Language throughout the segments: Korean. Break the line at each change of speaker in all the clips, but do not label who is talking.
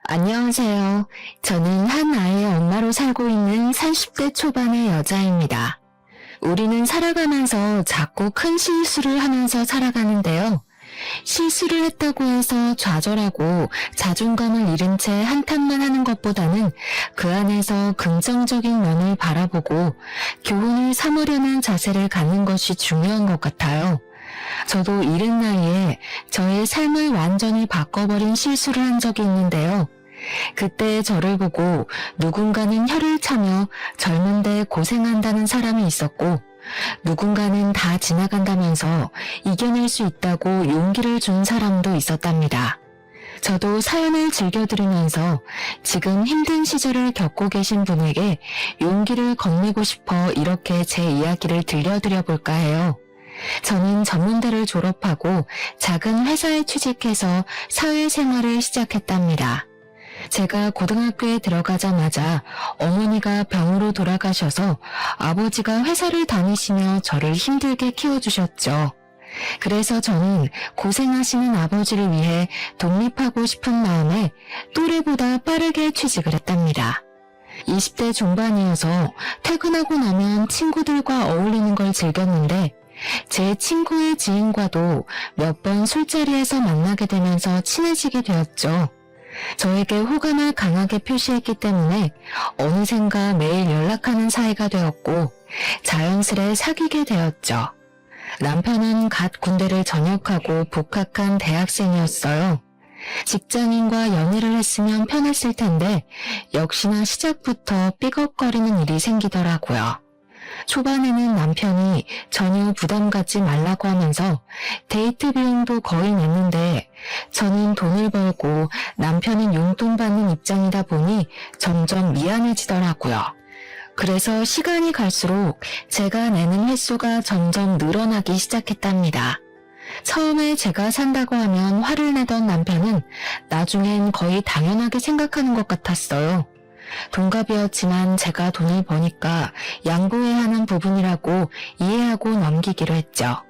안녕하세요. 저는 한 아이의 엄마로 살고 있는 30대 초반의 여자입니다. 우리는 살아가면서 자꾸 큰 실수를 하면서 살아가는데요. 실수를 했다고 해서 좌절하고 자존감을 잃은 채 한탄만 하는 것보다는 그 안에서 긍정적인 면을 바라보고 교훈을 삼으려는 자세를 갖는 것이 중요한 것 같아요. 저도 이른 나이에 저의 삶을 완전히 바꿔버린 실수를 한 적이 있는데요. 그때 저를 보고 누군가는 혀를 차며 젊은데 고생한다는 사람이 있었고, 누군가는 다 지나간다면서 이겨낼 수 있다고 용기를 준 사람도 있었답니다. 저도 사연을 즐겨 들으면서 지금 힘든 시절을 겪고 계신 분에게 용기를 건네고 싶어 이렇게 제 이야기를 들려드려 볼까 해요. 저는 전문대를 졸업하고 작은 회사에 취직해서 사회생활을 시작했답니다. 제가 고등학교에 들어가자마자 어머니가 병으로 돌아가셔서 아버지가 회사를 다니시며 저를 힘들게 키워주셨죠. 그래서 저는 고생하시는 아버지를 위해 독립하고 싶은 마음에 또래보다 빠르게 취직을 했답니다. 20대 중반이어서 퇴근하고 나면 친구들과 어울리는 걸 즐겼는데 제 친구의 지인과도 몇 번 술자리에서 만나게 되면서 친해지게 되었죠. 저에게 호감을 강하게 표시했기 때문에 어느샌가 매일 연락하는 사이가 되었고 자연스레 사귀게 되었죠. 남편은 갓 군대를 전역하고 복학한 대학생이었어요. 직장인과 연애를 했으면 편했을 텐데 역시나 시작부터 삐걱거리는 일이 생기더라고요. 초반에는 남편이 전혀 부담 갖지 말라고 하면서 데이트 비용도 거의 냈는데 저는 돈을 벌고 남편은 용돈 받는 입장이다 보니 점점 미안해지더라고요. 그래서 시간이 갈수록 제가 내는 횟수가 점점 늘어나기 시작했답니다. 처음에 제가 산다고 하면 화를 내던 남편은 나중엔 거의 당연하게 생각하는 것 같았어요. 동갑이었지만 제가 돈을 버니까 양보해야 하는 부분이라고 이해하고 넘기기로 했죠.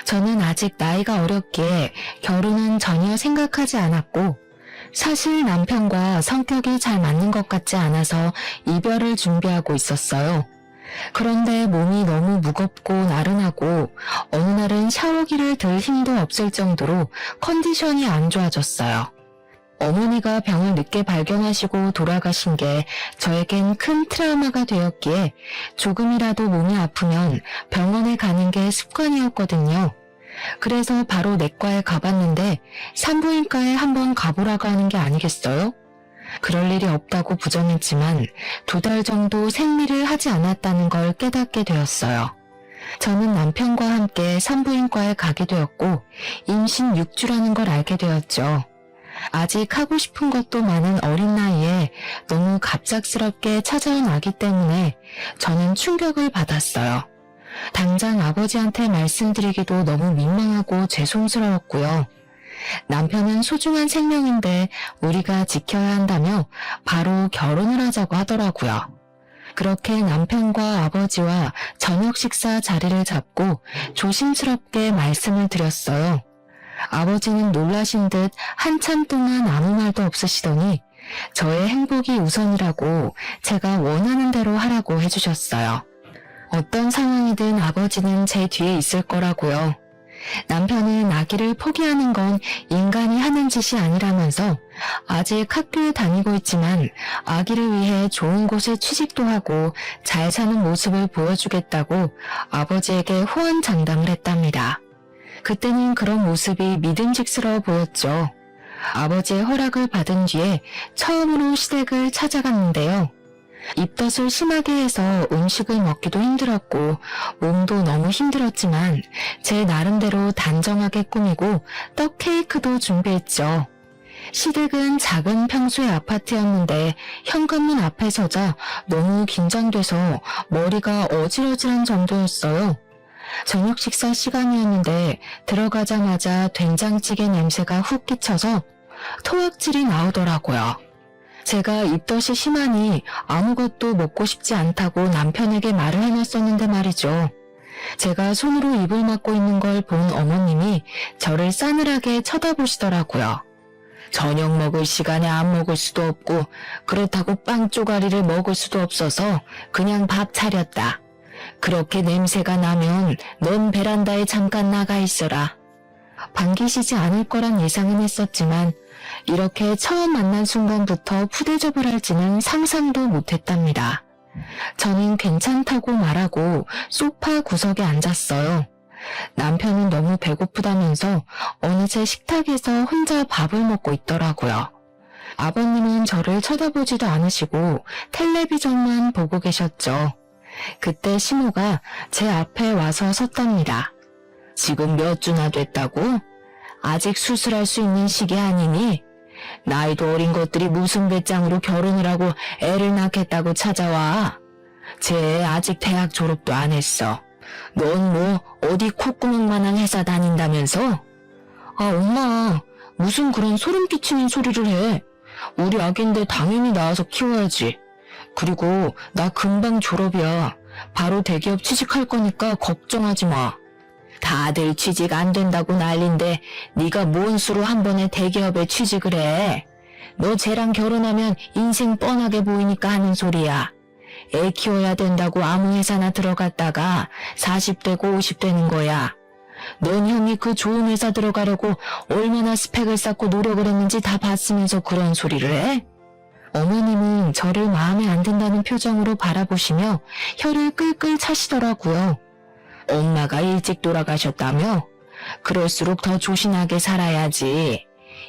저는 아직 나이가 어렸기에 결혼은 전혀 생각하지 않았고 사실 남편과 성격이 잘 맞는 것 같지 않아서 이별을 준비하고 있었어요. 그런데 몸이 너무 무겁고 나른하고 어느 날은 샤워기를 들 힘도 없을 정도로 컨디션이 안 좋아졌어요. 어머니가 병을 늦게 발견하시고 돌아가신 게 저에겐 큰 트라우마가 되었기에 조금이라도 몸이 아프면 병원에 가는 게 습관이었거든요. 그래서 바로 내과에 가봤는데 산부인과에 한번 가보라고 하는 게 아니겠어요? 그럴 일이 없다고 부정했지만 2달 정도 생리를 하지 않았다는 걸 깨닫게 되었어요. 저는 남편과 함께 산부인과에 가게 되었고 임신 6주라는 걸 알게 되었죠. 아직 하고 싶은 것도 많은 어린 나이에 너무 갑작스럽게 찾아온 아기 때문에 저는 충격을 받았어요. 당장 아버지한테 말씀드리기도 너무 민망하고 죄송스러웠고요. 남편은 소중한 생명인데 우리가 지켜야 한다며 바로 결혼을 하자고 하더라고요. 그렇게 남편과 아버지와 저녁 식사 자리를 잡고 조심스럽게 말씀을 드렸어요. 아버지는 놀라신 듯 한참 동안 아무 말도 없으시더니 저의 행복이 우선이라고 제가 원하는 대로 하라고 해주셨어요. 어떤 상황이든 아버지는 제 뒤에 있을 거라고요. 남편은 아기를 포기하는 건 인간이 하는 짓이 아니라면서 아직 학교에 다니고 있지만 아기를 위해 좋은 곳에 취직도 하고 잘 사는 모습을 보여주겠다고 아버지에게 호언장담을 했답니다. 그때는 그런 모습이 믿음직스러워 보였죠. 아버지의 허락을 받은 뒤에 처음으로 시댁을 찾아갔는데요. 입덧을 심하게 해서 음식을 먹기도 힘들었고 몸도 너무 힘들었지만 제 나름대로 단정하게 꾸미고 떡 케이크도 준비했죠. 시댁은 작은 평수의 아파트였는데 현관문 앞에 서자 너무 긴장돼서 머리가 어질어질한 정도였어요. 저녁 식사 시간이었는데 들어가자마자 된장찌개 냄새가 훅 끼쳐서 토악질이 나오더라고요. 제가 입덧이 심하니 아무것도 먹고 싶지 않다고 남편에게 말을 해놨었는데 말이죠. 제가 손으로 입을 막고 있는 걸 본 어머님이 저를 싸늘하게 쳐다보시더라고요. 저녁 먹을 시간에 안 먹을 수도 없고 그렇다고 빵 쪼가리를 먹을 수도 없어서 그냥 밥 차렸다. 그렇게 냄새가 나면 넌 베란다에 잠깐 나가 있어라. 반기시지 않을 거란 예상은 했었지만 이렇게 처음 만난 순간부터 푸대접을 할지는 상상도 못했답니다. 저는 괜찮다고 말하고 소파 구석에 앉았어요. 남편은 너무 배고프다면서 어느새 식탁에서 혼자 밥을 먹고 있더라고요. 아버님은 저를 쳐다보지도 않으시고 텔레비전만 보고 계셨죠. 그때 시모가 제 앞에 와서 섰답니다. 지금 몇 주나 됐다고? 아직 수술할 수 있는 시기 아니니? 나이도 어린 것들이 무슨 배짱으로 결혼을 하고 애를 낳겠다고 찾아와. 쟤 애 아직 대학 졸업도 안 했어. 넌 뭐 어디 콧구멍만한 회사 다닌다면서? 아 엄마, 무슨 그런 소름 끼치는 소리를 해. 우리 아기인데 당연히 낳아서 키워야지. 그리고 나 금방 졸업이야. 바로 대기업 취직할 거니까 걱정하지 마. 다들 취직 안 된다고 난린데 네가 뭔 수로 한 번에 대기업에 취직을 해. 너 쟤랑 결혼하면 인생 뻔하게 보이니까 하는 소리야. 애 키워야 된다고 아무 회사나 들어갔다가 40되고 50되는 거야. 넌 형이 그 좋은 회사 들어가려고 얼마나 스펙을 쌓고 노력을 했는지 다 봤으면서 그런 소리를 해? 어머님은 저를 마음에 안 든다는 표정으로 바라보시며 혀를 끌끌 차시더라고요. 엄마가 일찍 돌아가셨다며? 그럴수록 더 조신하게 살아야지.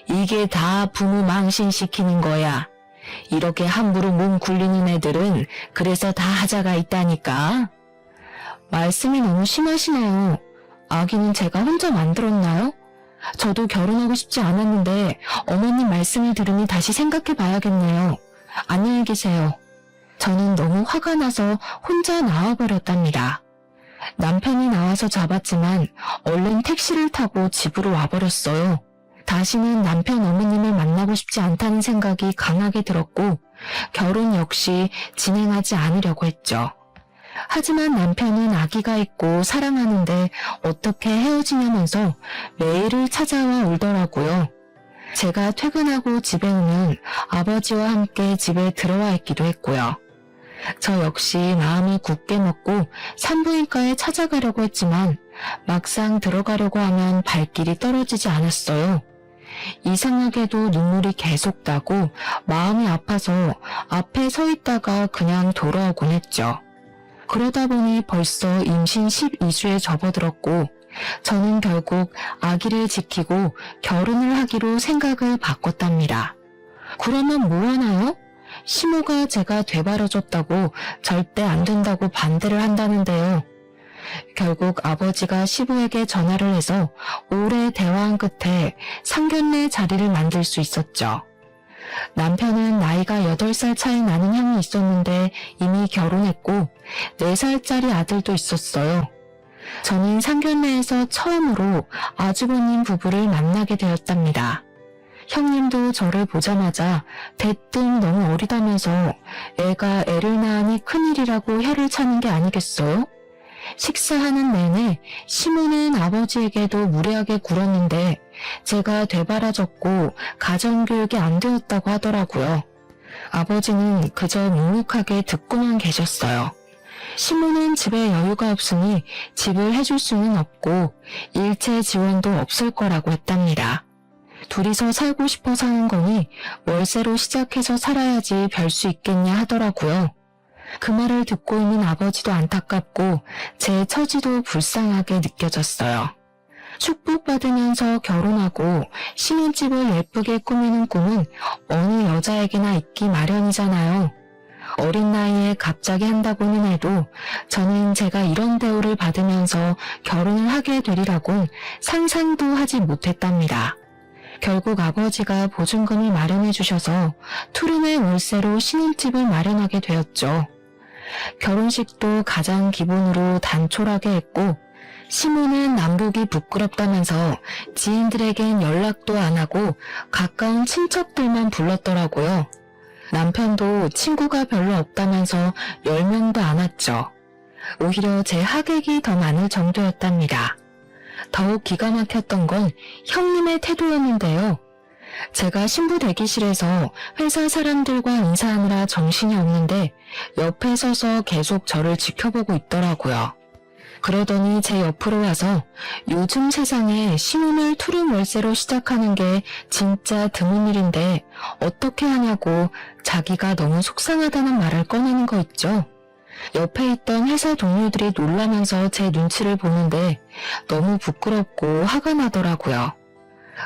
이게 다 부모 망신시키는 거야. 이렇게 함부로 몸 굴리는 애들은 그래서 다 하자가 있다니까. 말씀이 너무 심하시네요. 아기는 제가 혼자 만들었나요? 저도 결혼하고 싶지 않았는데 어머님 말씀을 들으니 다시 생각해 봐야겠네요. 안녕히 계세요. 저는 너무 화가 나서 혼자 나와버렸답니다. 남편이 나와서 잡았지만 얼른 택시를 타고 집으로 와버렸어요. 다시는 남편 어머님을 만나고 싶지 않다는 생각이 강하게 들었고 결혼 역시 진행하지 않으려고 했죠. 하지만 남편은 아기가 있고 사랑하는데 어떻게 헤어지냐면서 매일을 찾아와 울더라고요. 제가 퇴근하고 집에 오면 아버지와 함께 집에 들어와 있기도 했고요. 저 역시 마음을 굳게 먹고 산부인과에 찾아가려고 했지만 막상 들어가려고 하면 발길이 떨어지지 않았어요. 이상하게도 눈물이 계속 나고 마음이 아파서 앞에 서 있다가 그냥 돌아오곤 했죠. 그러다 보니 벌써 임신 12주에 접어들었고 저는 결국 아기를 지키고 결혼을 하기로 생각을 바꿨답니다. 그러면 뭐 하나요? 시모가 제가 되바라졌다고 절대 안 된다고 반대를 한다는데요. 결국 아버지가 시부에게 전화를 해서 오래 대화한 끝에 상견례 자리를 만들 수 있었죠. 남편은 나이가 8살 차이 나는 형이 있었는데 이미 결혼했고 4살짜리 아들도 있었어요. 저는 상견례에서 처음으로 아주버님 부부를 만나게 되었답니다. 형님도 저를 보자마자 대뜸 너무 어리다면서 애가 애를 낳으니 큰일이라고 혀를 차는 게 아니겠어요? 식사하는 내내 시모는 아버지에게도 무례하게 굴었는데 제가 되바라졌고 가정교육이 안 되었다고 하더라고요. 아버지는 그저 묵묵하게 듣고만 계셨어요. 시모는 집에 여유가 없으니 집을 해줄 수는 없고 일체 지원도 없을 거라고 했답니다. 둘이서 살고 싶어서 하는 거니 월세로 시작해서 살아야지 별 수 있겠냐 하더라고요. 그 말을 듣고 있는 아버지도 안타깝고 제 처지도 불쌍하게 느껴졌어요. 축복받으면서 결혼하고 신혼집을 예쁘게 꾸미는 꿈은 어느 여자에게나 있기 마련이잖아요. 어린 나이에 갑자기 한다고는 해도 저는 제가 이런 대우를 받으면서 결혼을 하게 되리라곤 상상도 하지 못했답니다. 결국 아버지가 보증금을 마련해 주셔서 투룸의 월세로 신혼집을 마련하게 되었죠. 결혼식도 가장 기본으로 단촐하게 했고 시모는 남복이 부끄럽다면서 지인들에겐 연락도 안 하고 가까운 친척들만 불렀더라고요. 남편도 친구가 별로 없다면서 10명도 안 왔죠. 오히려 제 하객이 더 많을 정도였답니다. 더욱 기가 막혔던 건 형님의 태도였는데요. 제가 신부 대기실에서 회사 사람들과 인사하느라 정신이 없는데 옆에 서서 계속 저를 지켜보고 있더라고요. 그러더니 제 옆으로 와서 요즘 세상에 신혼을 투룸 월세로 시작하는 게 진짜 드문 일인데 어떻게 하냐고 자기가 너무 속상하다는 말을 꺼내는 거 있죠. 옆에 있던 회사 동료들이 놀라면서 제 눈치를 보는데 너무 부끄럽고 화가 나더라고요.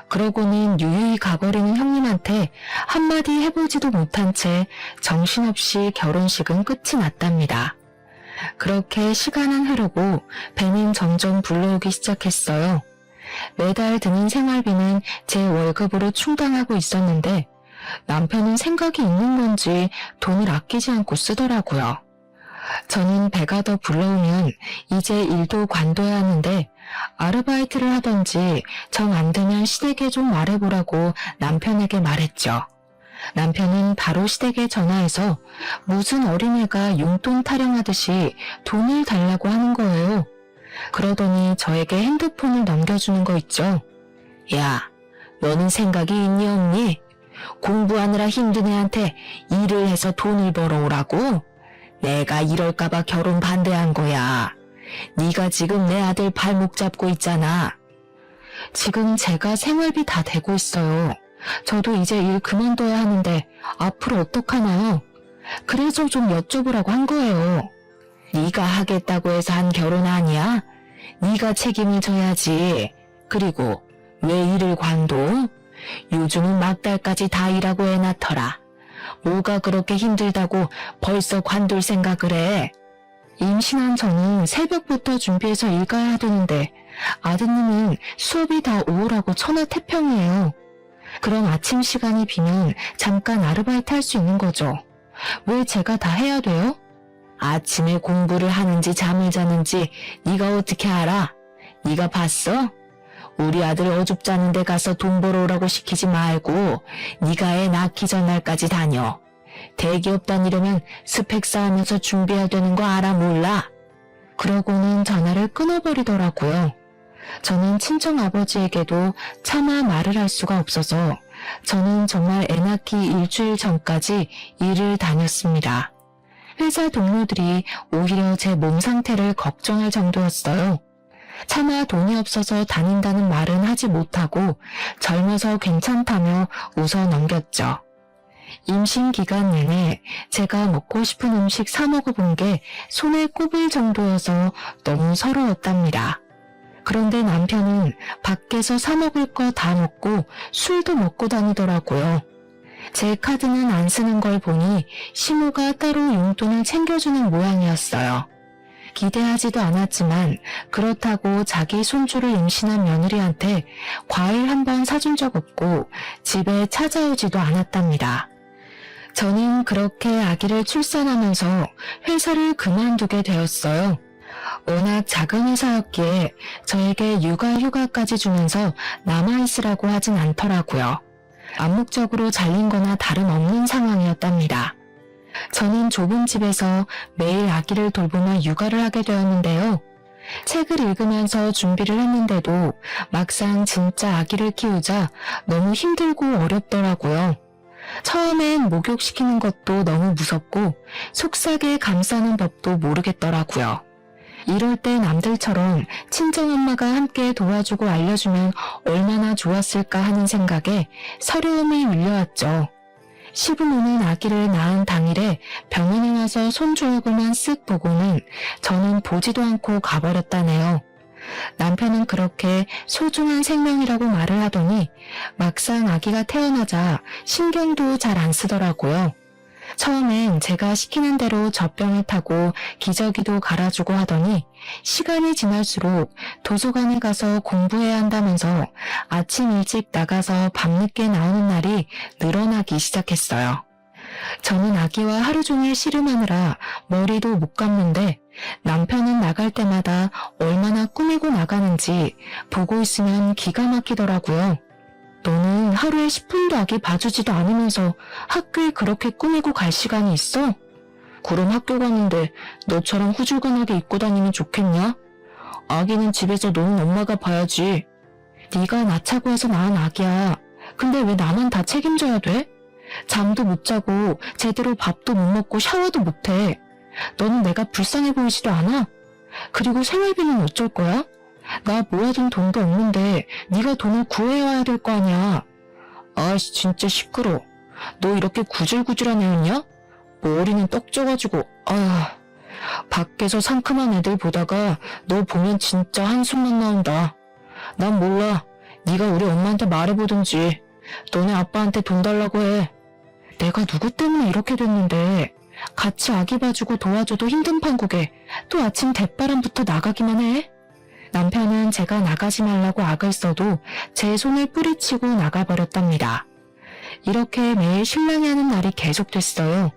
그러고는 유유히 가버리는 형님한테 한마디 해보지도 못한 채 정신없이 결혼식은 끝이 났답니다. 그렇게 시간은 흐르고 배는 점점 불러오기 시작했어요. 매달 드는 생활비는 제 월급으로 충당하고 있었는데 남편은 생각이 있는 건지 돈을 아끼지 않고 쓰더라고요. 저는 배가 더 불러오면 이제 일도 관둬야 하는데 아르바이트를 하던지 정 안 되면 시댁에 좀 말해보라고 남편에게 말했죠. 남편은 바로 시댁에 전화해서 무슨 어린애가 용돈 타령하듯이 돈을 달라고 하는 거예요. 그러더니 저에게 핸드폰을 넘겨주는 거 있죠. 야, 너는 생각이 있니 없니? 공부하느라 힘든 애한테 일을 해서 돈을 벌어오라고? 내가 이럴까봐 결혼 반대한 거야. 네가 지금 내 아들 발목 잡고 있잖아. 지금 제가 생활비 다 대고 있어요. 저도 이제 일 그만둬야 하는데 앞으로 어떡하나요? 그래서 좀 여쭤보라고 한 거예요. 네가 하겠다고 해서 한 결혼 아니야? 네가 책임을 져야지. 그리고 왜 일을 관둬? 요즘은 막달까지 다 일하고 애 낳더라. 뭐가 그렇게 힘들다고 벌써 관둘 생각을 해? 임신한 저는 새벽부터 준비해서 일 가야 되는데 아드님은 수업이 다 오후라고 천하태평이에요. 그럼 아침 시간이 비면 잠깐 아르바이트 할 수 있는 거죠. 왜 제가 다 해야 돼요? 아침에 공부를 하는지 잠을 자는지 네가 어떻게 알아? 네가 봤어? 우리 아들 어줍잖은 데 가서 돈 벌어오라고 시키지 말고 네가 애 낳기 전날까지 다녀. 대기업 다니려면 스펙 쌓으면서 준비해야 되는 거 알아 몰라? 그러고는 전화를 끊어버리더라고요. 저는 친정아버지에게도 차마 말을 할 수가 없어서 저는 정말 애 낳기 일주일 전까지 일을 다녔습니다. 회사 동료들이 오히려 제 몸 상태를 걱정할 정도였어요. 차마 돈이 없어서 다닌다는 말은 하지 못하고 젊어서 괜찮다며 웃어 넘겼죠. 임신 기간 내내 제가 먹고 싶은 음식 사 먹어본 게 손에 꼽을 정도여서 너무 서러웠답니다. 그런데 남편은 밖에서 사 먹을 거 다 먹고 술도 먹고 다니더라고요. 제 카드는 안 쓰는 걸 보니 시모가 따로 용돈을 챙겨주는 모양이었어요. 기대하지도 않았지만 그렇다고 자기 손주를 임신한 며느리한테 과일 한 번 사준 적 없고 집에 찾아오지도 않았답니다. 저는 그렇게 아기를 출산하면서 회사를 그만두게 되었어요. 워낙 작은 회사였기에 저에게 육아휴가까지 주면서 남아있으라고 하진 않더라고요. 암묵적으로 잘린 거나 다름없는 상황이었답니다. 저는 좁은 집에서 매일 아기를 돌보며 육아를 하게 되었는데요. 책을 읽으면서 준비를 했는데도 막상 진짜 아기를 키우자 너무 힘들고 어렵더라고요. 처음엔 목욕시키는 것도 너무 무섭고 속삭여 감싸는 법도 모르겠더라고요. 이럴 때 남들처럼 친정엄마가 함께 도와주고 알려주면 얼마나 좋았을까 하는 생각에 서러움이 밀려왔죠. 시부모는 아기를 낳은 당일에 병원에 와서 손주 얼굴만 쓱 보고는 저는 보지도 않고 가버렸다네요. 남편은 그렇게 소중한 생명이라고 말을 하더니 막상 아기가 태어나자 신경도 잘 안 쓰더라고요. 처음엔 제가 시키는 대로 젖병을 타고 기저귀도 갈아주고 하더니 시간이 지날수록 도서관에 가서 공부해야 한다면서 아침 일찍 나가서 밤늦게 나오는 날이 늘어나기 시작했어요. 저는 아기와 하루 종일 씨름하느라 머리도 못 감는데 남편은 나갈 때마다 얼마나 꾸미고 나가는지 보고 있으면 기가 막히더라고요. 너는 하루에 10분도 아기 봐주지도 않으면서 학교에 그렇게 꾸미고 갈 시간이 있어? 그럼 학교 가는데 너처럼 후줄근하게 입고 다니면 좋겠냐? 아기는 집에서 노는 엄마가 봐야지. 네가 낳자고 해서 낳은 아기야. 근데 왜 나만 다 책임져야 돼? 잠도 못 자고 제대로 밥도 못 먹고 샤워도 못 해. 너는 내가 불쌍해 보이지도 않아? 그리고 생활비는 어쩔 거야? 나 모아둔 돈도 없는데 네가 돈을 구해와야 될 거 아니야. 아이씨 진짜 시끄러. 너 이렇게 구질구질한 애였냐? 머리는 떡 쪄가지고 밖에서 상큼한 애들 보다가 너 보면 진짜 한숨만 나온다. 난 몰라. 네가 우리 엄마한테 말해보든지. 너네 아빠한테 돈 달라고 해. 내가 누구 때문에 이렇게 됐는데 같이 아기 봐주고 도와줘도 힘든 판국에 또 아침 대바람부터 나가기만 해? 남편은 제가 나가지 말라고 악을 써도 제 손을 뿌리치고 나가버렸답니다. 이렇게 매일 신랑이 하는 날이 계속됐어요.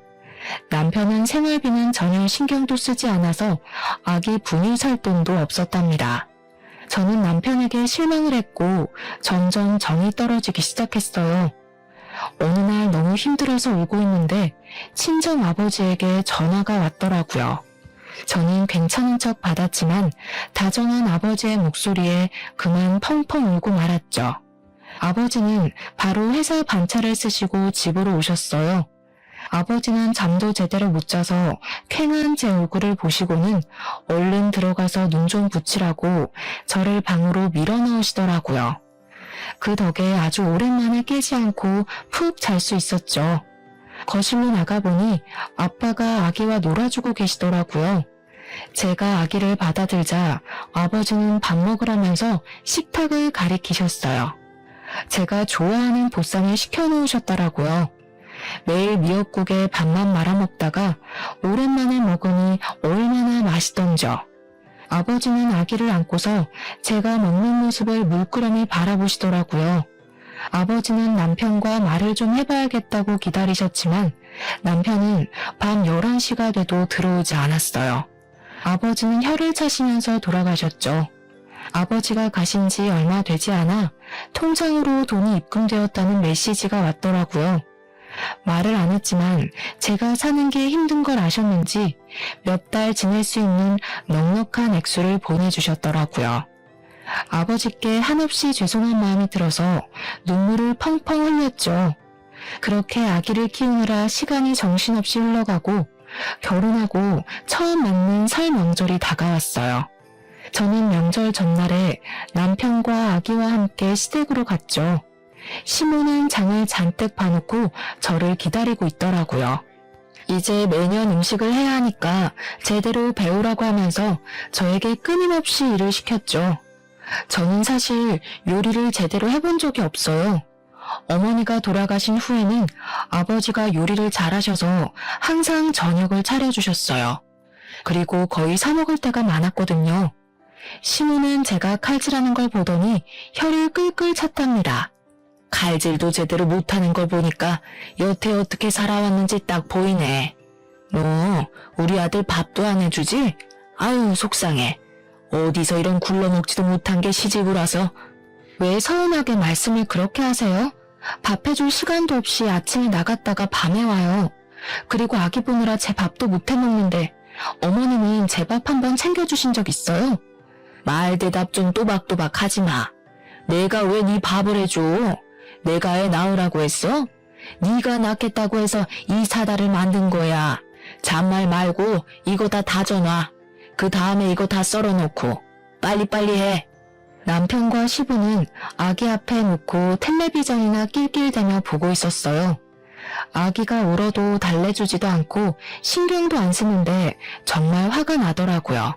남편은 생활비는 전혀 신경도 쓰지 않아서 아기 분유 살 돈도 없었답니다. 저는 남편에게 실망을 했고 점점 정이 떨어지기 시작했어요. 어느 날 너무 힘들어서 울고 있는데 친정 아버지에게 전화가 왔더라고요. 저는 괜찮은 척 받았지만 다정한 아버지의 목소리에 그만 펑펑 울고 말았죠. 아버지는 바로 회사 반차를 쓰시고 집으로 오셨어요. 아버지는 잠도 제대로 못 자서 쾌한 제 얼굴을 보시고는 얼른 들어가서 눈 좀 붙이라고 저를 방으로 밀어넣으시더라고요. 그 덕에 아주 오랜만에 깨지 않고 푹 잘 수 있었죠. 거실로 나가보니 아빠가 아기와 놀아주고 계시더라고요. 제가 아기를 받아들자 아버지는 밥 먹으라면서 식탁을 가리키셨어요. 제가 좋아하는 보쌈을 시켜놓으셨더라고요. 매일 미역국에 밥만 말아먹다가 오랜만에 먹으니 얼마나 맛있던죠. 아버지는 아기를 안고서 제가 먹는 모습을 물끄러미 바라보시더라고요. 아버지는 남편과 말을 좀 해봐야겠다고 기다리셨지만 남편은 밤 11시가 돼도 들어오지 않았어요. 아버지는 혀를 차시면서 돌아가셨죠. 아버지가 가신 지 얼마 되지 않아 통장으로 돈이 입금되었다는 메시지가 왔더라고요. 말을 안 했지만 제가 사는 게 힘든 걸 아셨는지 몇 달 지낼 수 있는 넉넉한 액수를 보내주셨더라고요. 아버지께 한없이 죄송한 마음이 들어서 눈물을 펑펑 흘렸죠. 그렇게 아기를 키우느라 시간이 정신없이 흘러가고 결혼하고 처음 맞는 설 명절이 다가왔어요. 저는 명절 전날에 남편과 아기와 함께 시댁으로 갔죠. 시모는 장을 잔뜩 봐놓고 저를 기다리고 있더라고요. 이제 매년 음식을 해야 하니까 제대로 배우라고 하면서 저에게 끊임없이 일을 시켰죠. 저는 사실 요리를 제대로 해본 적이 없어요. 어머니가 돌아가신 후에는 아버지가 요리를 잘하셔서 항상 저녁을 차려주셨어요. 그리고 거의 사 먹을 때가 많았거든요. 시모는 제가 칼질하는 걸 보더니 혀를 끌끌 찼답니다. 칼질도 제대로 못하는 걸 보니까 여태 어떻게 살아왔는지 딱 보이네. 너 우리 아들 밥도 안 해주지? 아유 속상해. 어디서 이런 굴러먹지도 못한 게 시집을 와서. 왜 서운하게 말씀을 그렇게 하세요? 밥 해줄 시간도 없이 아침에 나갔다가 밤에 와요. 그리고 아기 보느라 제 밥도 못 해먹는데 어머니는 제 밥 한 번 챙겨주신 적 있어요? 말 대답 좀 또박또박 하지 마. 내가 왜 네 밥을 해줘? 내가 애 낳으라고 했어? 네가 낳겠다고 해서 이 사다를 만든 거야. 잔말 말고 이거 다 다져놔. 그 다음에 이거 다 썰어놓고 빨리빨리 해. 남편과 시부는 아기 앞에 놓고 텔레비전이나 낄낄대며 보고 있었어요. 아기가 울어도 달래주지도 않고 신경도 안 쓰는데 정말 화가 나더라고요.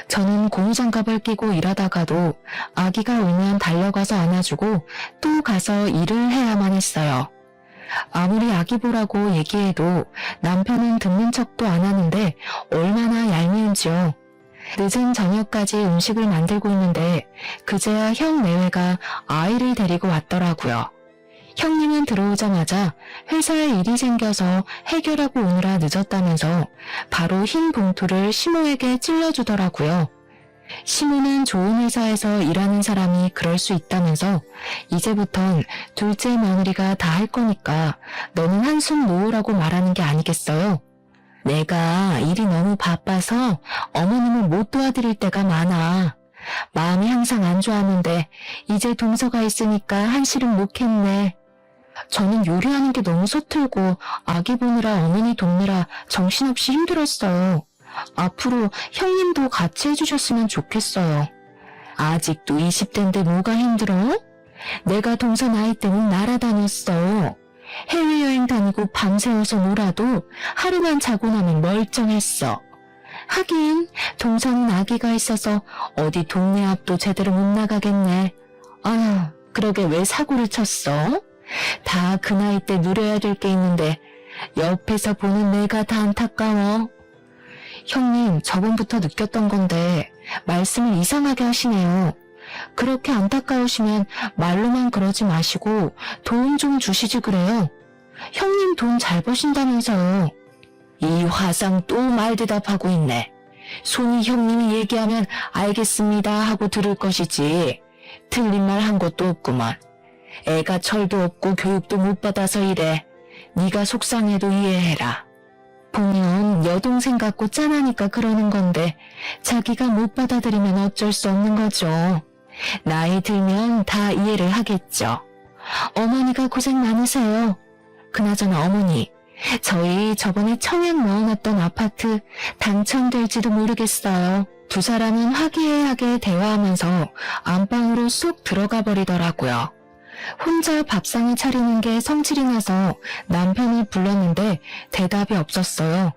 저는 고무장갑을 끼고 일하다가도 아기가 울면 달려가서 안아주고 또 가서 일을 해야만 했어요. 아무리 아기 보라고 얘기해도 남편은 듣는 척도 안 하는데 얼마나 얄미운지요. 늦은 저녁까지 음식을 만들고 있는데 그제야 형 내외가 아이를 데리고 왔더라고요. 형님은 들어오자마자 회사에 일이 생겨서 해결하고 오느라 늦었다면서 바로 흰 봉투를 시모에게 찔러주더라고요. 시모는 좋은 회사에서 일하는 사람이 그럴 수 있다면서 이제부턴 둘째 며느리가 다 할 거니까 너는 한숨 놓으라고 말하는 게 아니겠어요? 내가 일이 너무 바빠서 어머님을 못 도와드릴 때가 많아. 마음이 항상 안 좋았는데 이제 동서가 있으니까 한시름 놓겠네. 저는 요리하는 게 너무 서툴고 아기 보느라 어머니 돕느라 정신없이 힘들었어요. 앞으로 형님도 같이 해주셨으면 좋겠어요. 아직도 20대인데 뭐가 힘들어? 내가 동서 나이 때는 날아다녔어. 해외여행 다니고 밤새워서 놀아도 하루만 자고 나면 멀쩡했어. 하긴 동서는 아기가 있어서 어디 동네 앞도 제대로 못 나가겠네. 아휴, 그러게 왜 사고를 쳤어? 다 그 나이 때 누려야 될 게 있는데 옆에서 보는 내가 다 안타까워. 형님, 저번부터 느꼈던 건데 말씀을 이상하게 하시네요. 그렇게 안타까우시면 말로만 그러지 마시고 돈 좀 주시지 그래요. 형님 돈 잘 버신다면서요. 이 화상 또 말대답하고 있네. 손이 형님이 얘기하면 알겠습니다 하고 들을 것이지 틀린 말 한 것도 없구만. 애가 철도 없고 교육도 못 받아서 이래. 네가 속상해도 이해해라. 보면 여동생 같고 짠하니까 그러는 건데 자기가 못 받아들이면 어쩔 수 없는 거죠. 나이 들면 다 이해를 하겠죠. 어머니가 고생 많으세요. 그나저나 어머니, 저희 저번에 청약 넣어놨던 아파트 당첨될지도 모르겠어요. 두 사람은 화기애애하게 대화하면서 안방으로 쏙 들어가 버리더라고요. 혼자 밥상을 차리는 게 성질이 나서 남편을 불렀는데 대답이 없었어요.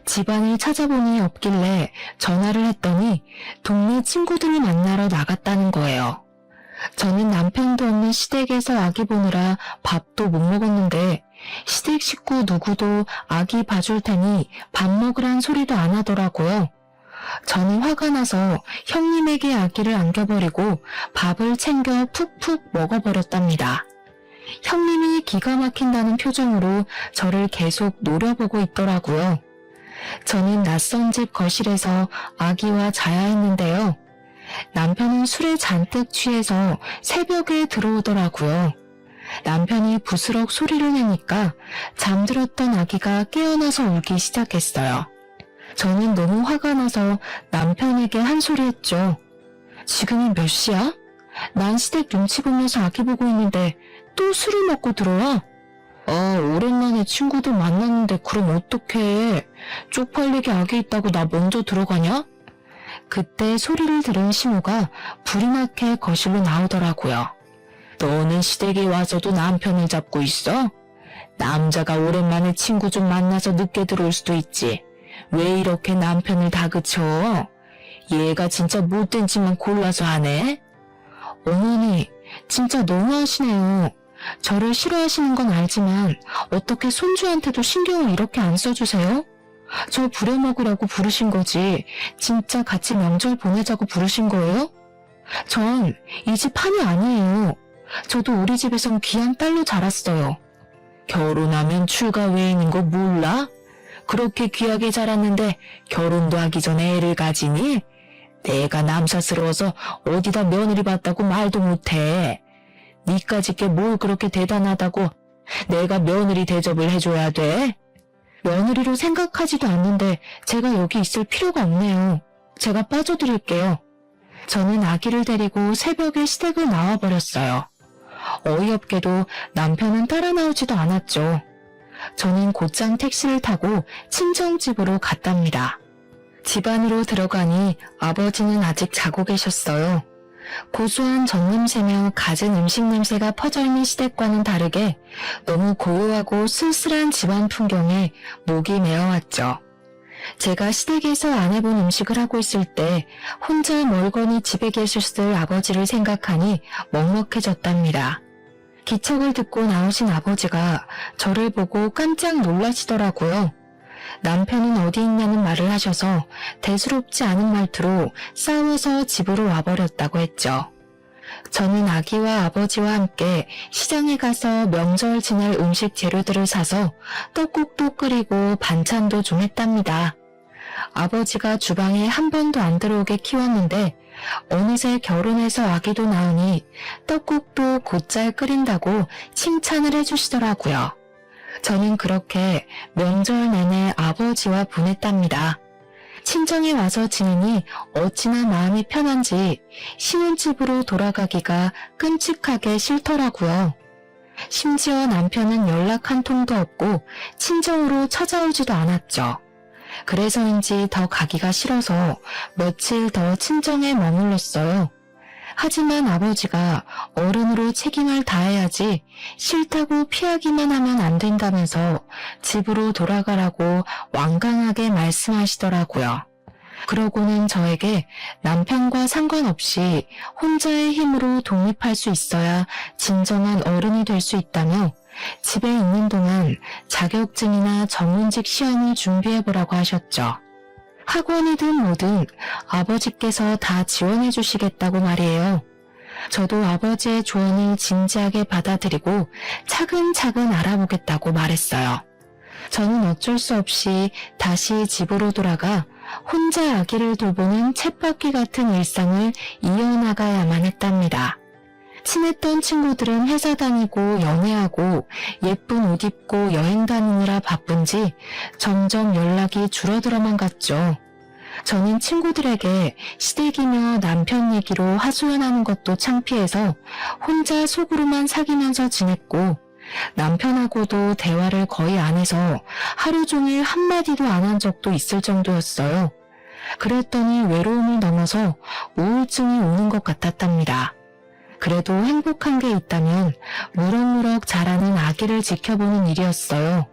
집안을 찾아보니 없길래 전화를 했더니 동네 친구들을 만나러 나갔다는 거예요. 저는 남편도 없는 시댁에서 아기 보느라 밥도 못 먹었는데 시댁 식구 누구도 아기 봐줄 테니 밥 먹으란 소리도 안 하더라고요. 저는 화가 나서 형님에게 아기를 안겨버리고 밥을 챙겨 푹푹 먹어버렸답니다. 형님이 기가 막힌다는 표정으로 저를 계속 노려보고 있더라고요. 저는 낯선 집 거실에서 아기와 자야 했는데요. 남편은 술에 잔뜩 취해서 새벽에 들어오더라고요. 남편이 부스럭 소리를 내니까 잠들었던 아기가 깨어나서 울기 시작했어요. 저는 너무 화가 나서 남편에게 한 소리 했죠. 지금이 몇 시야? 난 시댁 눈치 보면서 아기 보고 있는데 또 술을 먹고 들어와? 오랜만에 친구들 만났는데 그럼 어떡해. 쪽팔리게 아기 있다고 나 먼저 들어가냐? 그때 소리를 들은 시모가 불이 나게 거실로 나오더라고요. 너는 시댁에 와서도 남편을 잡고 있어? 남자가 오랜만에 친구 좀 만나서 늦게 들어올 수도 있지. 왜 이렇게 남편을 다그쳐? 얘가 진짜 못된 짓만 골라서 하네? 어머니, 진짜 너무하시네요. 저를 싫어하시는 건 알지만 어떻게 손주한테도 신경을 이렇게 안 써주세요? 저 부려먹으려고 부르신 거지 진짜 같이 명절 보내자고 부르신 거예요? 전 이 집 한이 아니에요. 저도 우리 집에선 귀한 딸로 자랐어요. 결혼하면 출가 외인인 거 몰라? 그렇게 귀하게 자랐는데 결혼도 하기 전에 애를 가지니? 내가 남사스러워서 어디다 며느리 봤다고 말도 못해. 니까짓 게 뭘 그렇게 대단하다고 내가 며느리 대접을 해줘야 돼? 며느리로 생각하지도 않는데 제가 여기 있을 필요가 없네요. 제가 빠져드릴게요. 저는 아기를 데리고 새벽에 시댁을 나와버렸어요. 어이없게도 남편은 따라 나오지도 않았죠. 저는 곧장 택시를 타고 친정집으로 갔답니다. 집 안으로 들어가니 아버지는 아직 자고 계셨어요. 고소한 젖냄새며 갖은 음식 냄새가 퍼져있는 시댁과는 다르게 너무 고요하고 쓸쓸한 집안 풍경에 목이 메어왔죠. 제가 시댁에서 안 해본 음식을 하고 있을 때 혼자 멀거니 집에 계셨을 아버지를 생각하니 먹먹해졌답니다. 기척을 듣고 나오신 아버지가 저를 보고 깜짝 놀라시더라고요. 남편은 어디 있냐는 말을 하셔서 대수롭지 않은 말투로 싸워서 집으로 와버렸다고 했죠. 저는 아기와 아버지와 함께 시장에 가서 명절 지낼 음식 재료들을 사서 떡국도 끓이고 반찬도 좀 했답니다. 아버지가 주방에 한 번도 안 들어오게 키웠는데 어느새 결혼해서 아기도 낳으니 떡국도 곧잘 끓인다고 칭찬을 해주시더라고요. 저는 그렇게 명절 내내 아버지와 보냈답니다. 친정에 와서 지내니 어찌나 마음이 편한지 신혼집으로 돌아가기가 끔찍하게 싫더라고요. 심지어 남편은 연락 한 통도 없고 친정으로 찾아오지도 않았죠. 그래서인지 더 가기가 싫어서 며칠 더 친정에 머물렀어요. 하지만 아버지가 어른으로 책임을 다해야지 싫다고 피하기만 하면 안 된다면서 집으로 돌아가라고 완강하게 말씀하시더라고요. 그러고는 저에게 남편과 상관없이 혼자의 힘으로 독립할 수 있어야 진정한 어른이 될 수 있다며 집에 있는 동안 자격증이나 전문직 시험을 준비해보라고 하셨죠. 학원이든 뭐든 아버지께서 다 지원해 주시겠다고 말이에요. 저도 아버지의 조언을 진지하게 받아들이고 차근차근 알아보겠다고 말했어요. 저는 어쩔 수 없이 다시 집으로 돌아가 혼자 아기를 돌보는 쳇바퀴 같은 일상을 이어나가야만 했답니다. 친했던 친구들은 회사 다니고 연애하고 예쁜 옷 입고 여행 다니느라 바쁜지 점점 연락이 줄어들어만 갔죠. 저는 친구들에게 시댁이며 남편 얘기로 하소연하는 것도 창피해서 혼자 속으로만 사귀면서 지냈고 남편하고도 대화를 거의 안 해서 하루 종일 한마디도 안 한 적도 있을 정도였어요. 그랬더니 외로움을 넘어서 우울증이 오는 것 같았답니다. 그래도 행복한 게 있다면 무럭무럭 자라는 아기를 지켜보는 일이었어요.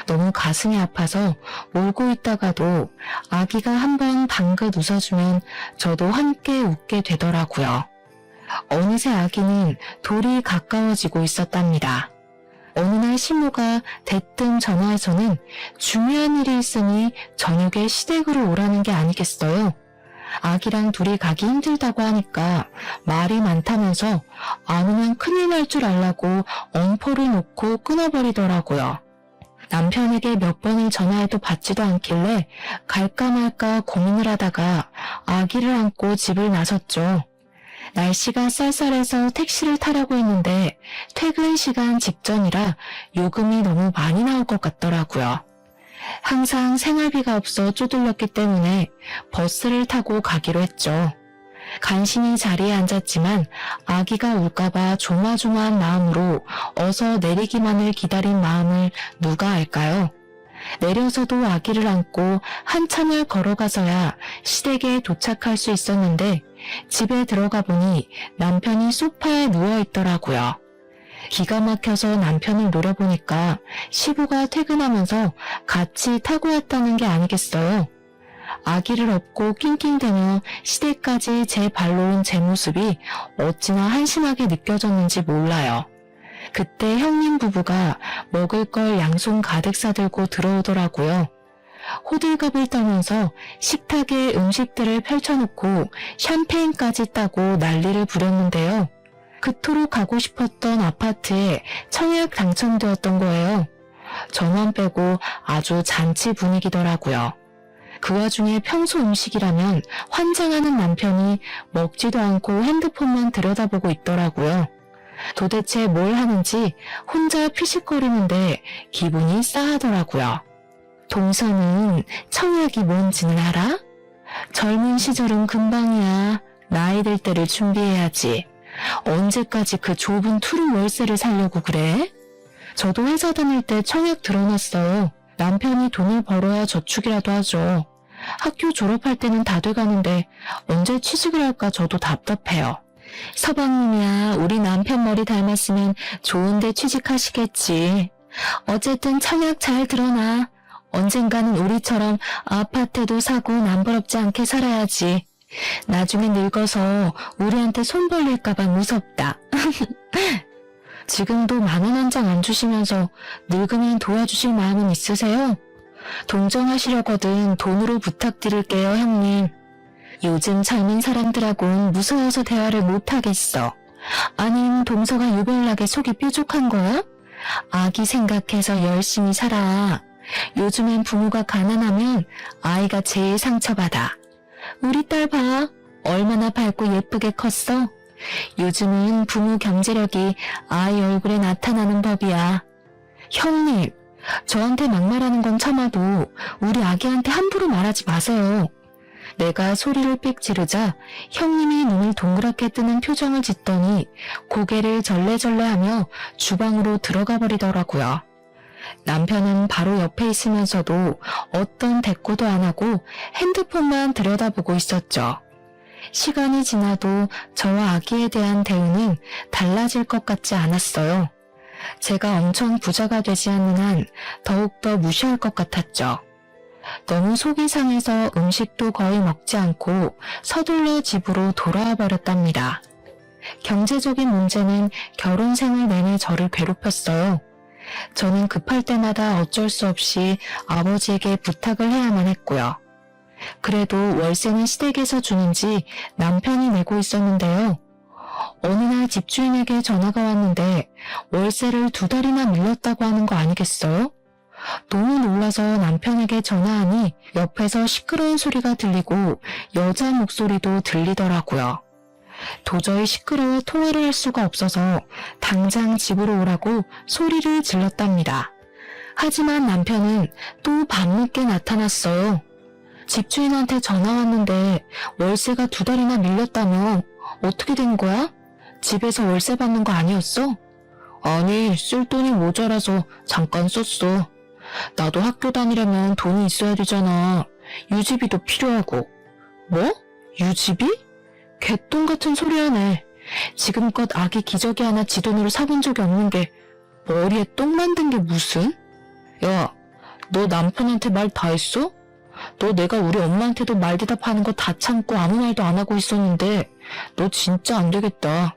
너무 가슴이 아파서 울고 있다가도 아기가 한번 방긋 웃어주면 저도 함께 웃게 되더라고요. 어느새 아기는 돌이 가까워지고 있었답니다. 어느 날 시모가 대뜸 전화해서는 중요한 일이 있으니 저녁에 시댁으로 오라는 게 아니겠어요. 아기랑 둘이 가기 힘들다고 하니까 말이 많다면서 안 오면 큰일 날 줄 알라고 엄포를 놓고 끊어버리더라고요. 남편에게 몇 번을 전화해도 받지도 않길래 갈까 말까 고민을 하다가 아기를 안고 집을 나섰죠. 날씨가 쌀쌀해서 택시를 타려고 했는데 퇴근 시간 직전이라 요금이 너무 많이 나올 것 같더라고요. 항상 생활비가 없어 쪼들렸기 때문에 버스를 타고 가기로 했죠. 간신히 자리에 앉았지만 아기가 울까봐 조마조마한 마음으로 어서 내리기만을 기다린 마음을 누가 알까요? 내려서도 아기를 안고 한참을 걸어가서야 시댁에 도착할 수 있었는데 집에 들어가 보니 남편이 소파에 누워있더라고요. 기가 막혀서 남편을 노려보니까 시부가 퇴근하면서 같이 타고 왔다는 게 아니겠어요. 아기를 업고 낑낑대며 시댁까지 제 발로 온 제 모습이 어찌나 한심하게 느껴졌는지 몰라요. 그때 형님 부부가 먹을 걸 양손 가득 싸들고 들어오더라고요. 호들갑을 떨면서 식탁에 음식들을 펼쳐놓고 샴페인까지 따고 난리를 부렸는데요. 그토록 가고 싶었던 아파트에 청약 당첨되었던 거예요. 저만 빼고 아주 잔치 분위기더라고요. 그 와중에 평소 음식이라면 환장하는 남편이 먹지도 않고 핸드폰만 들여다보고 있더라고요. 도대체 뭘 하는지 혼자 피식거리는데 기분이 싸하더라고요. 동서는 청약이 뭔지는 알아? 젊은 시절은 금방이야. 나이 들 때를 준비해야지. 언제까지 그 좁은 투룸 월세를 살려고 그래? 저도 회사 다닐 때 청약 들어놨어요. 남편이 돈을 벌어야 저축이라도 하죠. 학교 졸업할 때는 다 돼가는데 언제 취직을 할까 저도 답답해요. 서방님이야 우리 남편 머리 닮았으면 좋은데 취직하시겠지. 어쨌든 청약 잘 들어놔. 언젠가는 우리처럼 아파트도 사고 남부럽지 않게 살아야지. 나중에 늙어서 우리한테 손 벌릴까봐 무섭다. 지금도 10,000원 한 장 안 주시면서 늙으면 도와주실 마음은 있으세요? 동정하시려거든 돈으로 부탁드릴게요, 형님. 요즘 젊은 사람들하고는 무서워서 대화를 못하겠어. 아님 동서가 유별나게 속이 뾰족한 거야? 아기 생각해서 열심히 살아. 요즘엔 부모가 가난하면 아이가 제일 상처받아. 우리 딸 봐. 얼마나 밝고 예쁘게 컸어. 요즘은 부모 경제력이 아이 얼굴에 나타나는 법이야. 형님, 저한테 막말하는 건 참아도 우리 아기한테 함부로 말하지 마세요. 내가 소리를 삑 지르자 형님이 눈을 동그랗게 뜨는 표정을 짓더니 고개를 절레절레하며 주방으로 들어가 버리더라고요. 남편은 바로 옆에 있으면서도 어떤 대꾸도 안 하고 핸드폰만 들여다보고 있었죠. 시간이 지나도 저와 아기에 대한 대우는 달라질 것 같지 않았어요. 제가 엄청 부자가 되지 않는 한 더욱더 무시할 것 같았죠. 너무 속이 상해서 음식도 거의 먹지 않고 서둘러 집으로 돌아와 버렸답니다. 경제적인 문제는 결혼 생활 내내 저를 괴롭혔어요. 저는 급할 때마다 어쩔 수 없이 아버지에게 부탁을 해야만 했고요. 그래도 월세는 시댁에서 주는지 남편이 내고 있었는데요. 어느 날 집주인에게 전화가 왔는데 월세를 2달이나 밀렸다고 하는 거 아니겠어요? 너무 놀라서 남편에게 전화하니 옆에서 시끄러운 소리가 들리고 여자 목소리도 들리더라고요. 도저히 시끄러워 통화를 할 수가 없어서 당장 집으로 오라고 소리를 질렀답니다. 하지만 남편은 또 밤늦게 나타났어요. 집주인한테 전화 왔는데 월세가 2달이나 밀렸다며. 어떻게 된 거야? 집에서 월세 받는 거 아니었어? 아니, 쓸 돈이 모자라서 잠깐 썼어. 나도 학교 다니려면 돈이 있어야 되잖아. 유지비도 필요하고. 뭐? 유지비? 개똥 같은 소리 하네. 지금껏 아기 기저귀 하나 지 돈으로 사본 적이 없는 게 머리에 똥 만든 게 무슨? 야, 너 남편한테 말 다 했어? 너 내가 우리 엄마한테도 말 대답하는 거 다 참고 아무 말도 안 하고 있었는데 너 진짜 안 되겠다.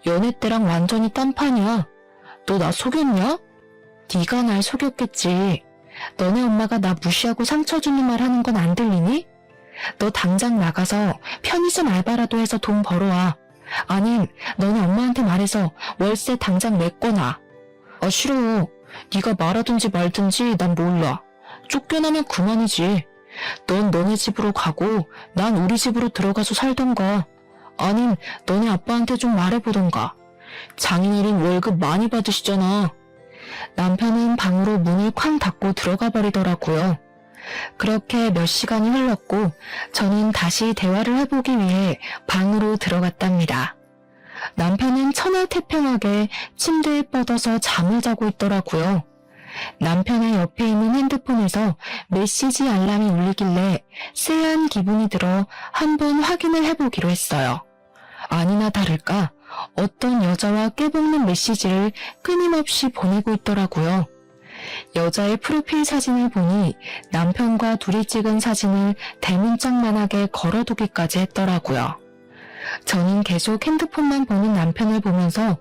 연애 때랑 완전히 딴판이야. 너 나 속였냐? 네가 날 속였겠지. 너네 엄마가 나 무시하고 상처 주는 말 하는 건 안 들리니? 너 당장 나가서 편의점 알바라도 해서 돈 벌어와. 아님 너네 엄마한테 말해서 월세 당장 내거나. 아 싫어. 네가 말하든지 말든지 난 몰라. 쫓겨나면 그만이지. 넌 너네 집으로 가고 난 우리 집으로 들어가서 살던가. 아님 너네 아빠한테 좀 말해보던가. 장인어른 월급 많이 받으시잖아. 남편은 방으로 문을 쾅 닫고 들어가 버리더라고요. 그렇게 몇 시간이 흘렀고 저는 다시 대화를 해보기 위해 방으로 들어갔답니다. 남편은 천하태평하게 침대에 뻗어서 잠을 자고 있더라고요. 남편의 옆에 있는 핸드폰에서 메시지 알람이 울리길래 쎄한 기분이 들어 한번 확인을 해보기로 했어요. 아니나 다를까 어떤 여자와 깨볶는 메시지를 끊임없이 보내고 있더라고요. 여자의 프로필 사진을 보니 남편과 둘이 찍은 사진을 대문짝만하게 걸어두기까지 했더라고요. 저는 계속 핸드폰만 보는 남편을 보면서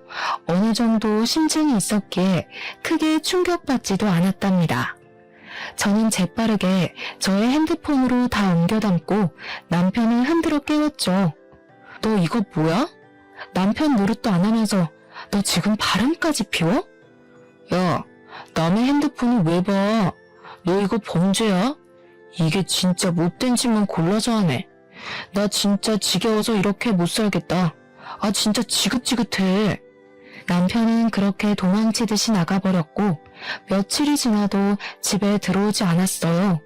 어느 정도 심증이 있었기에 크게 충격받지도 않았답니다. 저는 재빠르게 저의 핸드폰으로 다 옮겨 담고 남편을 흔들어 깨웠죠. 너 이거 뭐야? 남편 노릇도 안 하면서 너 지금 바람까지 피워? 야, 남의 핸드폰을 왜 봐? 너 이거 범죄야? 이게 진짜 못된 짓만 골라서 하네. 나 진짜 지겨워서 이렇게 못 살겠다. 아 진짜 지긋지긋해. 남편은 그렇게 도망치듯이 나가버렸고 며칠이 지나도 집에 들어오지 않았어요.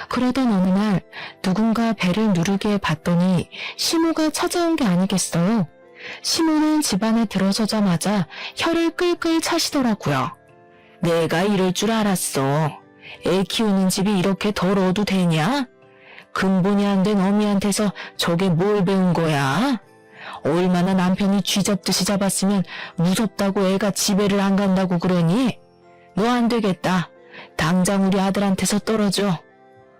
그러던 어느 날 누군가 배를 누르게 봤더니 시모가 찾아온 게 아니겠어요. 시모는 집안에 들어서자마자 혀를 끌끌 차시더라고요. 내가 이럴 줄 알았어. 애 키우는 집이 이렇게 더러워도 되냐? 근본이 안 된 어미한테서 저게 뭘 배운 거야? 얼마나 남편이 쥐잡듯이 잡았으면 무섭다고 애가 집에를 안 간다고 그러니? 너 안 되겠다. 당장 우리 아들한테서 떨어져.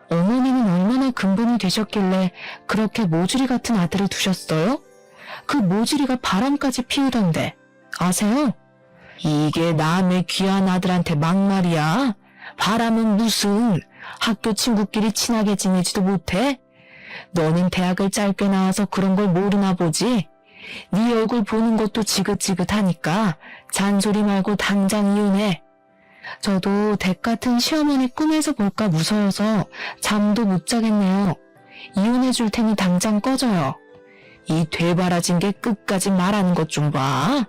어머니는 얼마나 근본이 되셨길래 그렇게 모주리 같은 아들을 두셨어요? 그 모주리가 바람까지 피우던데 아세요? 이게 남의 귀한 아들한테 막말이야? 바람은 무슨 학교 친구끼리 친하게 지내지도 못해? 너는 대학을 짧게 나와서 그런 걸 모르나 보지? 네 얼굴 보는 것도 지긋지긋하니까 잔소리 말고 당장 이혼해. 저도 댁 같은 시어머니 꿈에서 볼까 무서워서 잠도 못 자겠네요. 이혼해 줄 테니 당장 꺼져요. 이 되바라진 게 끝까지 말하는 것 좀 봐.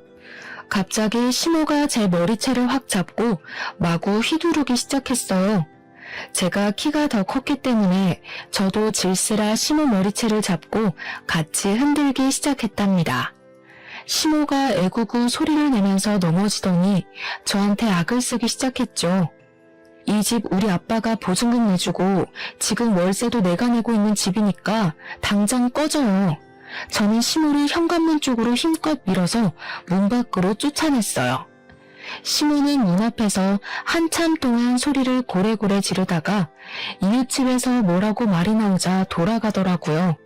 갑자기 시모가 제 머리채를 확 잡고 마구 휘두르기 시작했어요. 제가 키가 더 컸기 때문에 저도 질쓰라 시모 머리채를 잡고 같이 흔들기 시작했답니다. 시모가 애구구 소리를 내면서 넘어지더니 저한테 악을 쓰기 시작했죠. 이 집 우리 아빠가 보증금 내주고 지금 월세도 내가 내고 있는 집이니까 당장 꺼져요. 저는 시모를 현관문 쪽으로 힘껏 밀어서 문 밖으로 쫓아냈어요. 시모는 문 앞에서 한참 동안 소리를 고래고래 지르다가 이웃집에서 뭐라고 말이 나오자 돌아가더라고요.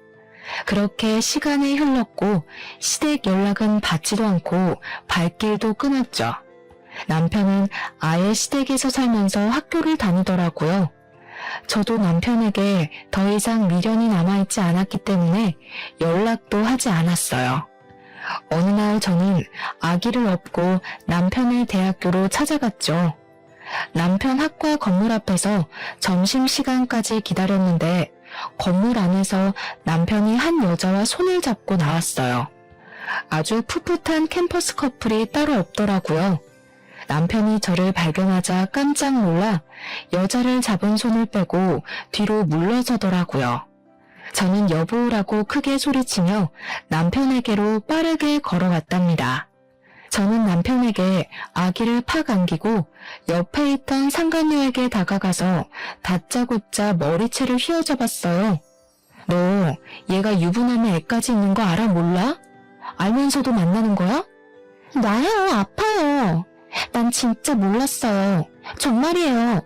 그렇게 시간이 흘렀고 시댁 연락은 받지도 않고 발길도 끊었죠. 남편은 아예 시댁에서 살면서 학교를 다니더라고요. 저도 남편에게 더 이상 미련이 남아있지 않았기 때문에 연락도 하지 않았어요. 어느 날 저는 아기를 업고 남편의 대학교로 찾아갔죠. 남편 학과 건물 앞에서 점심시간까지 기다렸는데 건물 안에서 남편이 한 여자와 손을 잡고 나왔어요. 아주 풋풋한 캠퍼스 커플이 따로 없더라고요. 남편이 저를 발견하자 깜짝 놀라 여자를 잡은 손을 빼고 뒤로 물러서더라고요. 저는 여보라고 크게 소리치며 남편에게로 빠르게 걸어갔답니다. 저는 남편에게 아기를 팍 안기고 옆에 있던 상간녀에게 다가가서 다짜고짜 머리채를 휘어잡았어요. 너 얘가 유부남의 애까지 있는 거 알아 몰라? 알면서도 만나는 거야? 나요, 아파요. 난 진짜 몰랐어요. 정말이에요.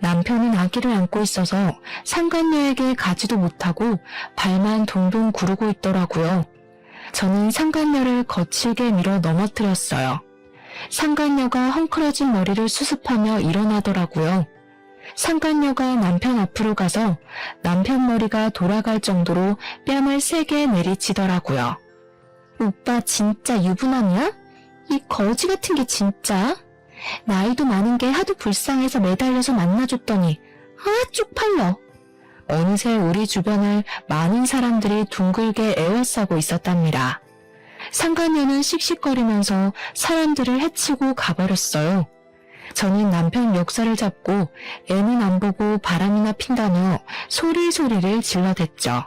남편은 아기를 안고 있어서 상간녀에게 가지도 못하고 발만 동동 구르고 있더라고요. 저는 상간녀를 거칠게 밀어 넘어뜨렸어요. 상간녀가 헝클어진 머리를 수습하며 일어나더라고요. 상간녀가 남편 앞으로 가서 남편 머리가 돌아갈 정도로 뺨을 세게 내리치더라고요. 오빠 진짜 유부남이야? 이 거지 같은 게 진짜? 나이도 많은 게 하도 불쌍해서 매달려서 만나줬더니 쪽팔려. 어느새 우리 주변을 많은 사람들이 둥글게 에워싸고 있었답니다. 상간녀는 씩씩거리면서 사람들을 해치고 가버렸어요. 저는 남편 멱살을 잡고 애는 안 보고 바람이나 핀다며 소리소리를 질러댔죠.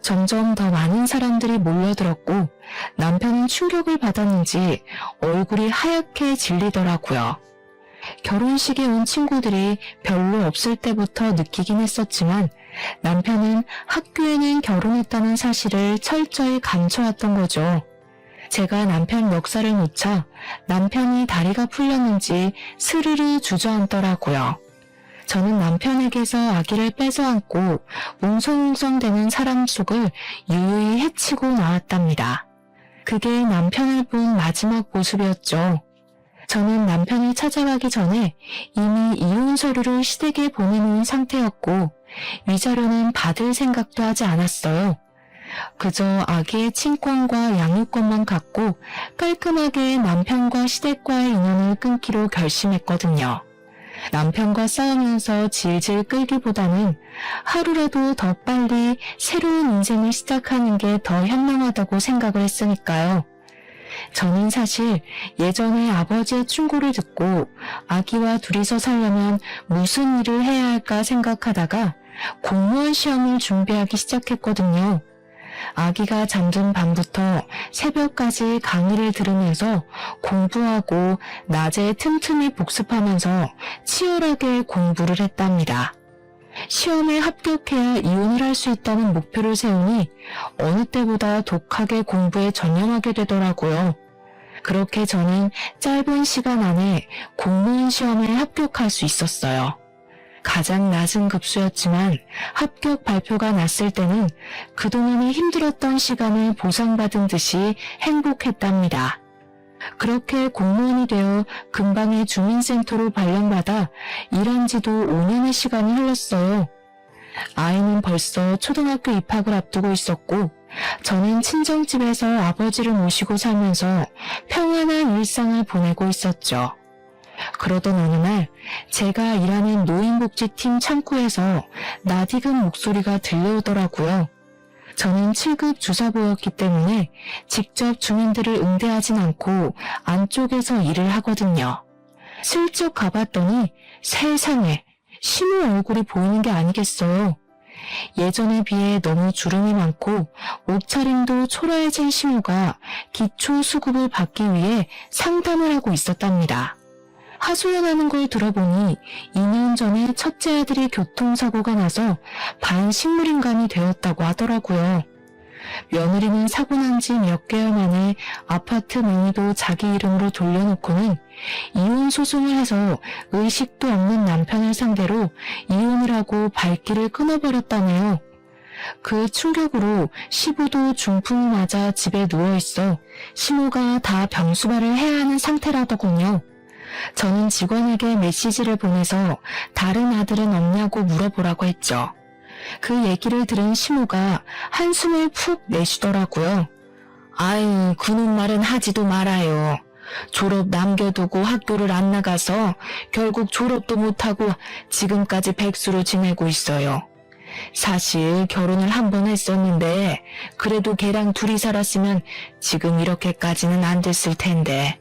점점 더 많은 사람들이 몰려들었고 남편은 충격을 받았는지 얼굴이 하얗게 질리더라고요. 결혼식에 온 친구들이 별로 없을 때부터 느끼긴 했었지만 남편은 학교에는 결혼했다는 사실을 철저히 감춰왔던 거죠. 제가 남편 멱살을 놓자 남편이 다리가 풀렸는지 스르르 주저앉더라고요. 저는 남편에게서 아기를 뺏어 안고 웅성웅성대는 사람 속을 유유히 헤치고 나왔답니다. 그게 남편을 본 마지막 모습이었죠. 저는 남편을 찾아가기 전에 이미 이혼 서류를 시댁에 보내놓은 상태였고 위자료는 받을 생각도 하지 않았어요. 그저 아기의 친권과 양육권만 갖고 깔끔하게 남편과 시댁과의 인연을 끊기로 결심했거든요. 남편과 싸우면서 질질 끌기보다는 하루라도 더 빨리 새로운 인생을 시작하는 게 더 현명하다고 생각을 했으니까요. 저는 사실 예전에 아버지의 충고를 듣고 아기와 둘이서 살려면 무슨 일을 해야 할까 생각하다가 공무원 시험을 준비하기 시작했거든요. 아기가 잠든 밤부터 새벽까지 강의를 들으면서 공부하고 낮에 틈틈이 복습하면서 치열하게 공부를 했답니다. 시험에 합격해야 이혼을 할 수 있다는 목표를 세우니 어느 때보다 독하게 공부에 전념하게 되더라고요. 그렇게 저는 짧은 시간 안에 공무원 시험에 합격할 수 있었어요. 가장 낮은 급수였지만 합격 발표가 났을 때는 그동안에 힘들었던 시간을 보상받은 듯이 행복했답니다. 그렇게 공무원이 되어 근방의 주민센터로 발령받아 일한 지도 5년의 시간이 흘렀어요. 아이는 벌써 초등학교 입학을 앞두고 있었고 저는 친정집에서 아버지를 모시고 살면서 평안한 일상을 보내고 있었죠. 그러던 어느 날 제가 일하는 노인복지팀 창구에서 낯익은 목소리가 들려오더라고요. 저는 7급 주사부였기 때문에 직접 주민들을 응대하진 않고 안쪽에서 일을 하거든요. 슬쩍 가봤더니 세상에 시모 얼굴이 보이는 게 아니겠어요. 예전에 비해 너무 주름이 많고 옷차림도 초라해진 시모가 기초 수급을 받기 위해 상담을 하고 있었답니다. 하소연하는 걸 들어보니 2년 전에 첫째 아들이 교통사고가 나서 반식물인간이 되었다고 하더라고요. 며느리는 사고 난 지 몇 개월 만에 아파트 명의도 자기 이름으로 돌려놓고는 이혼 소송을 해서 의식도 없는 남편을 상대로 이혼을 하고 발길을 끊어버렸다네요. 그 충격으로 시부도 중풍이 맞아 집에 누워있어 시모가 다 병수발을 해야 하는 상태라더군요. 저는 직원에게 메시지를 보내서 다른 아들은 없냐고 물어보라고 했죠. 그 얘기를 들은 시모가 한숨을 푹 내쉬더라고요. 아유, 그놈 말은 하지도 말아요. 졸업 남겨두고 학교를 안 나가서 결국 졸업도 못하고 지금까지 백수로 지내고 있어요. 사실 결혼을 한 번 했었는데 그래도 걔랑 둘이 살았으면 지금 이렇게까지는 안 됐을 텐데.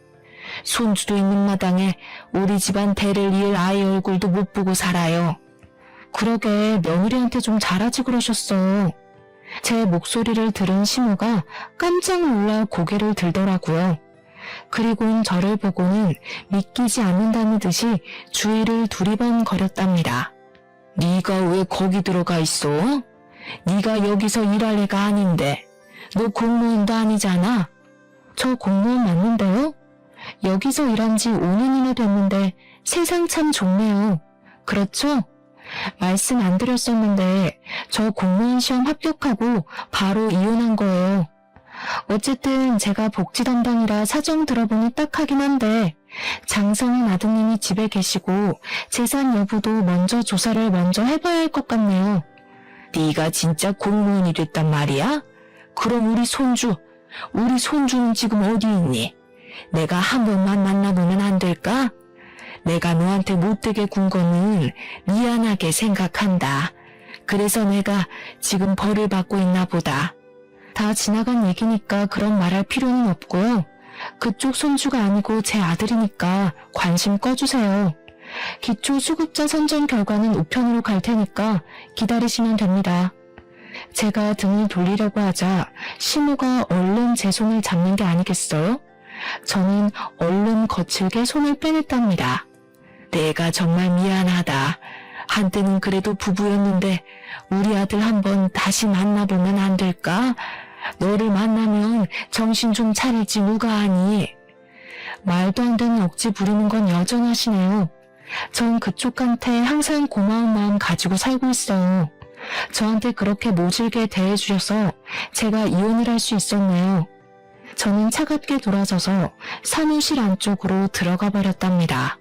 손주도 있는 마당에 우리 집안 대를 이을 아이 얼굴도 못 보고 살아요. 그러게 며느리한테 좀 잘하지 그러셨어. 제 목소리를 들은 시모가 깜짝 놀라 고개를 들더라고요. 그리고는 저를 보고는 믿기지 않는다는 듯이 주위를 두리번거렸답니다. 네가 왜 거기 들어가 있어? 네가 여기서 일할 애가 아닌데. 너 공무원도 아니잖아. 저 공무원 맞는데요? 여기서 일한 지 5년이나 됐는데 세상 참 좋네요. 그렇죠? 말씀 안 드렸었는데 저 공무원 시험 합격하고 바로 이혼한 거예요. 어쨌든 제가 복지 담당이라 사정 들어보니 딱하긴 한데 장성인 아드님이 집에 계시고 재산 여부도 먼저 조사를 먼저 해봐야 할 것 같네요. 네가 진짜 공무원이 됐단 말이야? 그럼 우리 손주는 지금 어디 있니? 내가 한 번만 만나보면 안 될까? 내가 너한테 못되게 군 거는 미안하게 생각한다. 그래서 내가 지금 벌을 받고 있나 보다. 다 지나간 얘기니까 그런 말할 필요는 없고요. 그쪽 손주가 아니고 제 아들이니까 관심 꺼주세요. 기초수급자 선정 결과는 우편으로 갈 테니까 기다리시면 됩니다. 제가 등을 돌리려고 하자 시모가 얼른 제 손을 잡는 게 아니겠어요? 저는 얼른 거칠게 손을 빼냈답니다. 내가 정말 미안하다. 한때는 그래도 부부였는데 우리 아들 한번 다시 만나보면 안 될까? 너를 만나면 정신 좀 차릴지 누가 아니. 말도 안 되는 억지 부리는 건 여전하시네요. 전 그쪽한테 항상 고마운 마음 가지고 살고 있어요. 저한테 그렇게 모질게 대해주셔서 제가 이혼을 할 수 있었네요. 저는 차갑게 돌아서서 사무실 안쪽으로 들어가 버렸답니다.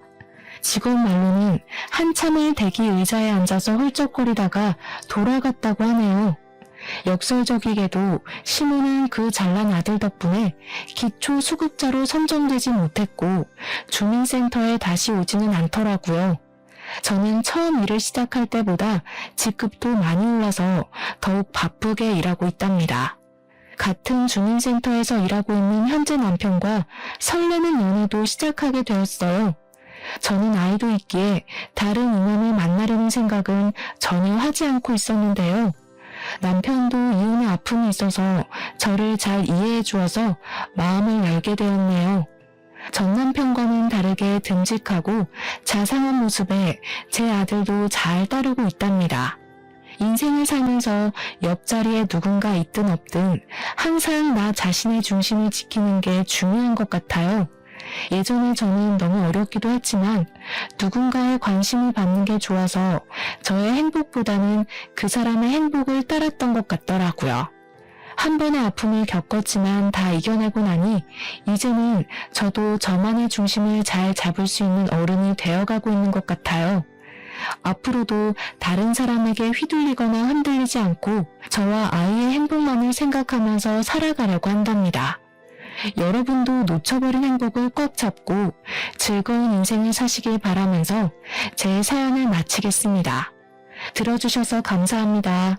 직원 말로는 한참을 대기 의자에 앉아서 훌쩍거리다가 돌아갔다고 하네요. 역설적이게도 시모는 그 잘난 아들 덕분에 기초 수급자로 선정되지 못했고 주민센터에 다시 오지는 않더라고요. 저는 처음 일을 시작할 때보다 직급도 많이 올라서 더욱 바쁘게 일하고 있답니다. 같은 주민센터에서 일하고 있는 현재 남편과 설레는 연애도 시작하게 되었어요. 저는 아이도 있기에 다른 인연을 만나려는 생각은 전혀 하지 않고 있었는데요. 남편도 이혼의 아픔이 있어서 저를 잘 이해해 주어서 마음을 열게 되었네요. 전 남편과는 다르게 듬직하고 자상한 모습에 제 아들도 잘 따르고 있답니다. 인생을 살면서 옆자리에 누군가 있든 없든 항상 나 자신의 중심을 지키는 게 중요한 것 같아요. 예전에 저는 너무 어렵기도 했지만 누군가의 관심을 받는 게 좋아서 저의 행복보다는 그 사람의 행복을 따랐던 것 같더라고요. 한 번의 아픔을 겪었지만 다 이겨내고 나니 이제는 저도 저만의 중심을 잘 잡을 수 있는 어른이 되어가고 있는 것 같아요. 앞으로도 다른 사람에게 휘둘리거나 흔들리지 않고 저와 아이의 행복만을 생각하면서 살아가려고 한답니다. 여러분도 놓쳐버린 행복을 꽉 잡고 즐거운 인생을 사시길 바라면서 제 사연을 마치겠습니다. 들어주셔서 감사합니다.